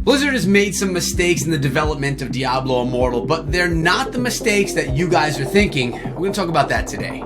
Blizzard has made some mistakes in the development of Diablo Immortal, but they're not the mistakes that you guys are thinking. We're going to talk about that today.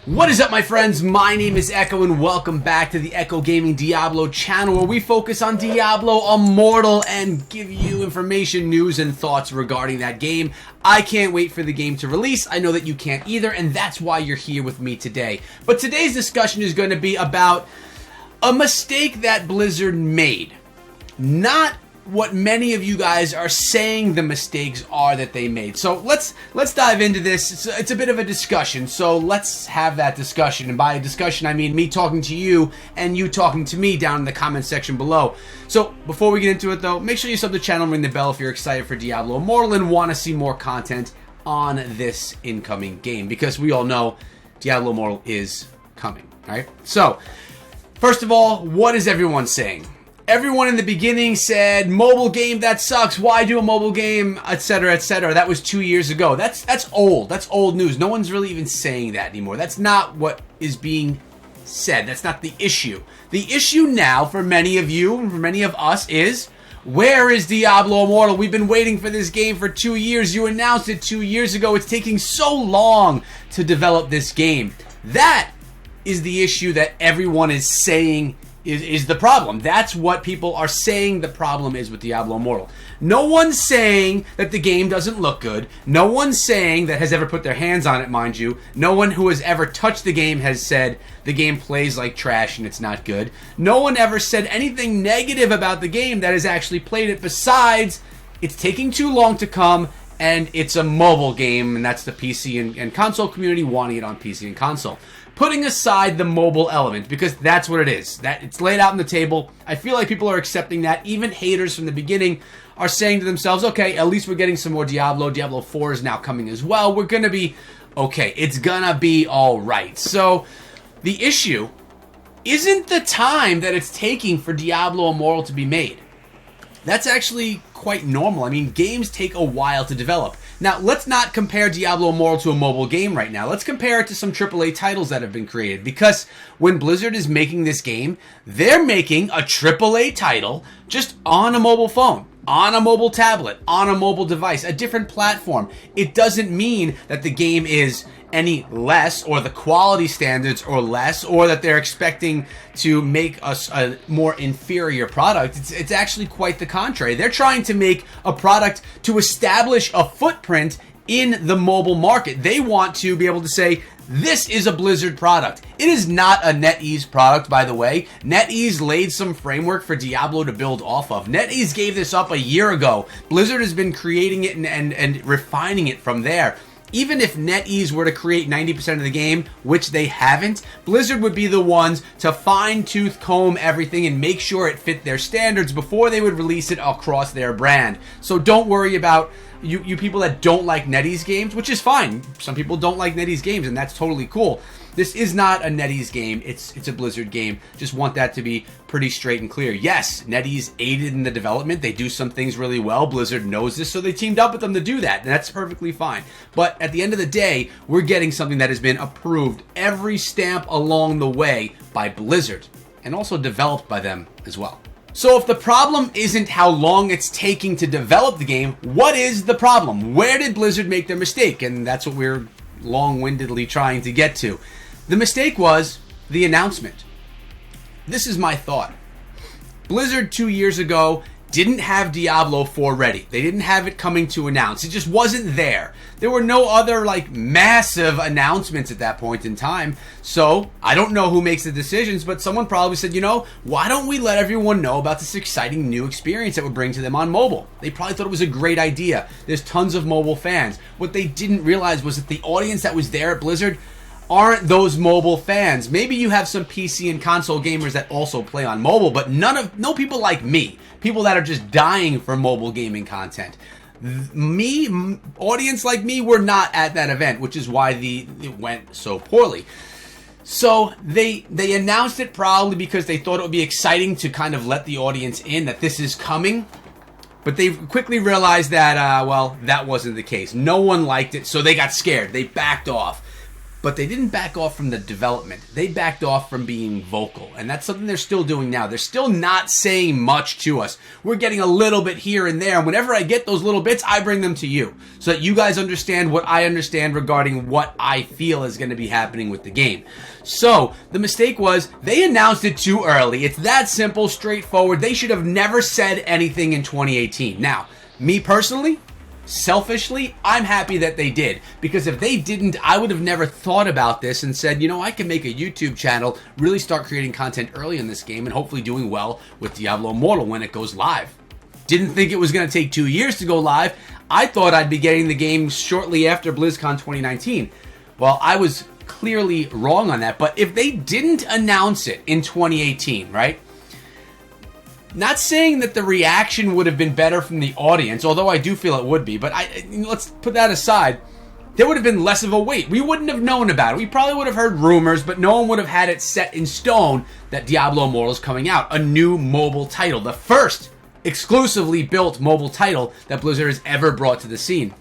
What is up, my friends? My name is Echo, and welcome back to the ECHO Gaming Diablo channel, where we focus on Diablo Immortal and give you information, news, and thoughts regarding that game. I can't wait for the game to release. I know that you can't either, and that's why you're here with me today. But today's discussion is going to be about a mistake that Blizzard made. Not what many of you guys are saying the mistakes are that they made. So let's dive into this. It's a bit of a discussion, so let's have that discussion. And by discussion, I mean me talking to you and you talking to me down in the comment section below. So before we get into it though, make sure you sub the channel and ring the bell if you're excited for Diablo Immortal and want to see more content on this incoming game, because we all know Diablo Immortal is coming, right? So first of all, what is everyone saying? Everyone in the beginning said, mobile game, that sucks. Why do a mobile game, etc., etc. That was 2 years ago. That's old. That's old news. No one's really even saying that anymore. That's not what is being said. That's not the issue. The issue now for many of you and for many of us is, where is Diablo Immortal? We've been waiting for this game for 2 years. You announced it 2 years ago. It's taking so long to develop this game. That is the issue that everyone is saying is the problem. That's what people are saying the problem is with Diablo Immortal. No one's saying that the game doesn't look good. No one's saying that has ever put their hands on it, mind you. No one who has ever touched the game has said the game plays like trash and it's not good. No one ever said anything negative about the game that has actually played it, besides it's taking too long to come and it's a mobile game, and that's the PC and console community wanting it on PC and console. Putting aside the mobile element, because that's what it is. That it's laid out on the table. I feel like people are accepting that. Even haters from the beginning are saying to themselves, okay, at least we're getting some more Diablo. Diablo 4 is now coming as well. We're going to be okay. It's going to be all right. So the issue isn't the time that it's taking for Diablo Immortal to be made. That's actually quite normal. I mean, games take a while to develop. Now, let's not compare Diablo Immortal to a mobile game right now. Let's compare it to some AAA titles that have been created. Because when Blizzard is making this game, they're making a AAA title just on a mobile phone, on a mobile tablet, on a mobile device, a different platform. It doesn't mean that the game is any less, or the quality standards are less, or that they're expecting to make us a more inferior product. It's actually quite the contrary. They're trying to make a product to establish a footprint in the mobile market. They want to be able to say, this is a Blizzard product. It is not a NetEase product, by the way. NetEase laid some framework for Diablo to build off of. NetEase gave this up a year ago. Blizzard has been creating it and refining it from there. Even if NetEase were to create 90% of the game, which they haven't, Blizzard would be the ones to fine-tooth comb everything and make sure it fit their standards before they would release it across their brand. So don't worry about you people that don't like NetEase games, which is fine. Some people don't like NetEase games, and that's totally cool. This is not a NetEase game. It's a Blizzard game. Just want that to be pretty straight and clear. Yes, NetEase aided in the development. They do some things really well. Blizzard knows this, so they teamed up with them to do that, and that's perfectly fine. But at the end of the day, we're getting something that has been approved every stamp along the way by Blizzard, and also developed by them as well. So if the problem isn't how long it's taking to develop the game, what is the problem? Where did Blizzard make their mistake? And that's what we're long-windedly trying to get to. The mistake was the announcement. This is my thought. Blizzard 2 years ago didn't have Diablo 4 ready. They didn't have it coming to announce. It just wasn't there. There were no other massive announcements at that point in time. So I don't know who makes the decisions, but someone probably said, you know, why don't we let everyone know about this exciting new experience that would bring to them on mobile? They probably thought it was a great idea. There's tons of mobile fans. What they didn't realize was that the audience that was there at Blizzard aren't those mobile fans. Maybe you have some PC and console gamers that also play on mobile, but no people like me. People that are just dying for mobile gaming content. Audience like me, were not at that event, which is why it went so poorly. So they announced it probably because they thought it would be exciting to kind of let the audience in that this is coming. But they quickly realized that, well, that wasn't the case. No one liked it, so they got scared. They backed off. but they didn't back off from the development. They backed off from being vocal, and that's something they're still doing now. They're still not saying much to us. We're getting a little bit here and there, and whenever I get those little bits, I bring them to you so that you guys understand what I understand regarding what I feel is going to be happening with the game. So, the mistake was they announced it too early. It's that simple, straightforward. They should have never said anything in 2018. Now, me personally, selfishly, I'm happy that they did, because if they didn't, I would have never thought about this and said, you know, I can make a YouTube channel, really start creating content early in this game, and hopefully doing well with Diablo Immortal when it goes live. Didn't think it was going to take 2 years to go live. I thought I'd be getting the game shortly after BlizzCon 2019. Well, I was clearly wrong on that, but if they didn't announce it in 2018, right? Not saying that the reaction would have been better from the audience, although I do feel it would be, but let's put that aside. There would have been less of a wait. We wouldn't have known about it. We probably would have heard rumors, but no one would have had it set in stone that Diablo Immortal is coming out. A new mobile title. The first exclusively built mobile title that Blizzard has ever brought to the scene.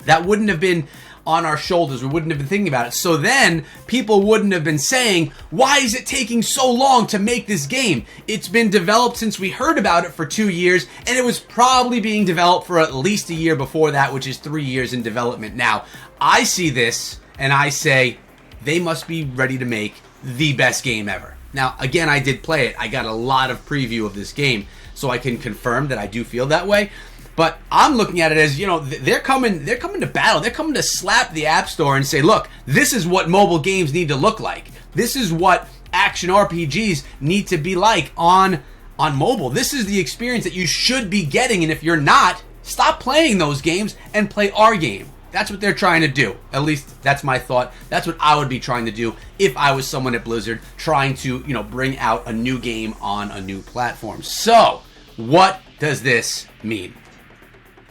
That wouldn't have been on our shoulders. We wouldn't have been thinking about it. So then people wouldn't have been saying, why is it taking so long to make this game? It's been developed since we heard about it for 2 years, and it was probably being developed for at least a year before that, which is 3 years in development. Now, I see this and I say they must be ready to make the best game ever. Now, again, I did play it. I got a lot of preview of this game, so I can confirm that I do feel that way. But I'm looking at it as, you know, they're coming to battle. They're coming to slap the App Store and say, look, this is what mobile games need to look like. This is what action RPGs need to be like on mobile. This is the experience that you should be getting. And if you're not, stop playing those games and play our game. That's what they're trying to do. At least that's my thought. That's what I would be trying to do if I was someone at Blizzard trying to, you know, bring out a new game on a new platform. So, what does this mean?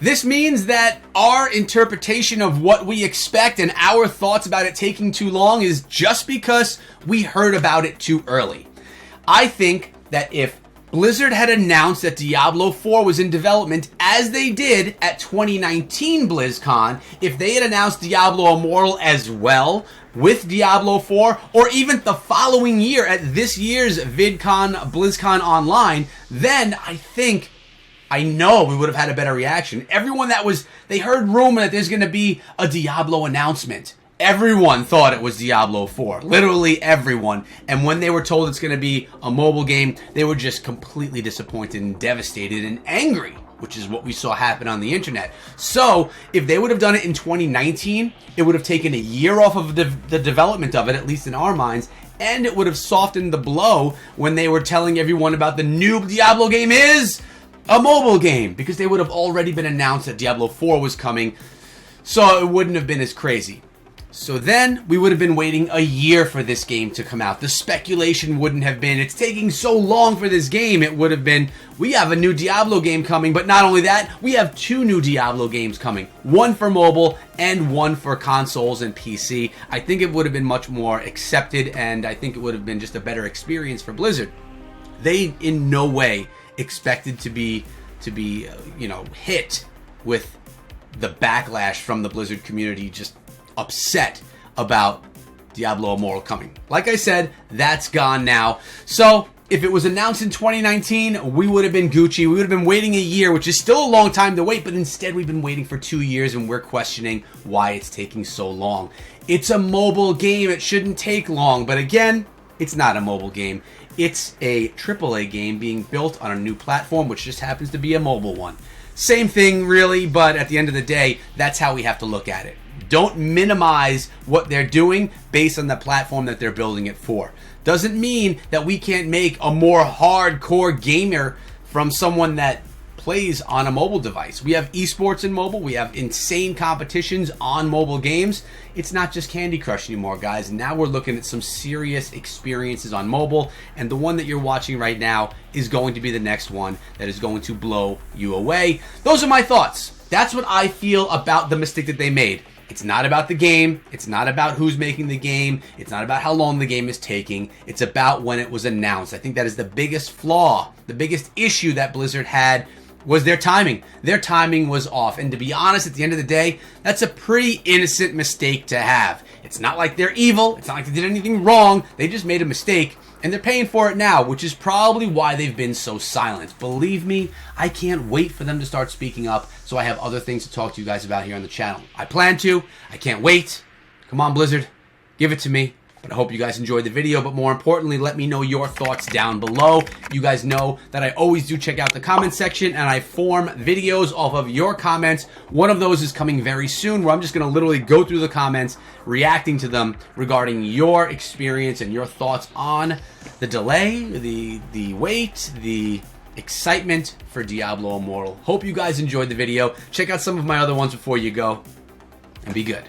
This means that our interpretation of what we expect and our thoughts about it taking too long is just because we heard about it too early. I think that if Blizzard had announced that Diablo 4 was in development, as they did at 2019 BlizzCon, if they had announced Diablo Immortal as well with Diablo 4, or even the following year at this year's VidCon BlizzCon Online, then I know we would have had a better reaction. Everyone they heard rumor that there's going to be a Diablo announcement. Everyone thought it was Diablo 4. Literally everyone. And when they were told it's going to be a mobile game, they were just completely disappointed and devastated and angry, which is what we saw happen on the internet. So, if they would have done it in 2019, it would have taken a year off of the development of it, at least in our minds, and it would have softened the blow when they were telling everyone about the new Diablo game is a mobile game, because they would have already been announced that Diablo 4 was coming, so it wouldn't have been as crazy. So then, we would have been waiting a year for this game to come out. The speculation wouldn't have been, it's taking so long for this game. It would have been, we have a new Diablo game coming, but not only that, we have 2 new Diablo games coming. One for mobile, and one for consoles and PC. I think it would have been much more accepted, and I think it would have been just a better experience for Blizzard. They, in no way, expected to be hit with the backlash from the Blizzard community, just upset about Diablo Immortal coming. Like I said, that's gone now. So, if it was announced in 2019, we would have been Gucci. We would have been waiting a year, which is still a long time to wait, but instead we've been waiting for 2 years, and we're questioning why it's taking so long. It's a mobile game. It shouldn't take long, but again, it's not a mobile game. It's a AAA game being built on a new platform, which just happens to be a mobile one. Same thing, really, but at the end of the day, that's how we have to look at it. Don't minimize what they're doing based on the platform that they're building it for. Doesn't mean that we can't make a more hardcore gamer from someone that plays on a mobile device. We have esports in mobile. We have insane competitions on mobile games. It's not just Candy Crush anymore, guys. Now we're looking at some serious experiences on mobile, and the one that you're watching right now is going to be the next one that is going to blow you away. Those are my thoughts. That's what I feel about the mistake that they made. It's not about the game. It's not about who's making the game. It's not about how long the game is taking. It's about when it was announced. I think that is the biggest flaw, the biggest issue that Blizzard had was their timing. Their timing was off. And to be honest, at the end of the day, that's a pretty innocent mistake to have. It's not like they're evil. It's not like they did anything wrong. They just made a mistake, and they're paying for it now, which is probably why they've been so silent. Believe me, I can't wait for them to start speaking up, so I have other things to talk to you guys about here on the channel. I plan to. I can't wait. Come on, Blizzard. Give it to me. But I hope you guys enjoyed the video, but more importantly, let me know your thoughts down below. You guys know that I always do check out the comment section, and I form videos off of your comments. One of those is coming very soon, where I'm just going to literally go through the comments, reacting to them regarding your experience and your thoughts on the delay, the wait, the excitement for Diablo Immortal. Hope you guys enjoyed the video. Check out some of my other ones before you go, and be good.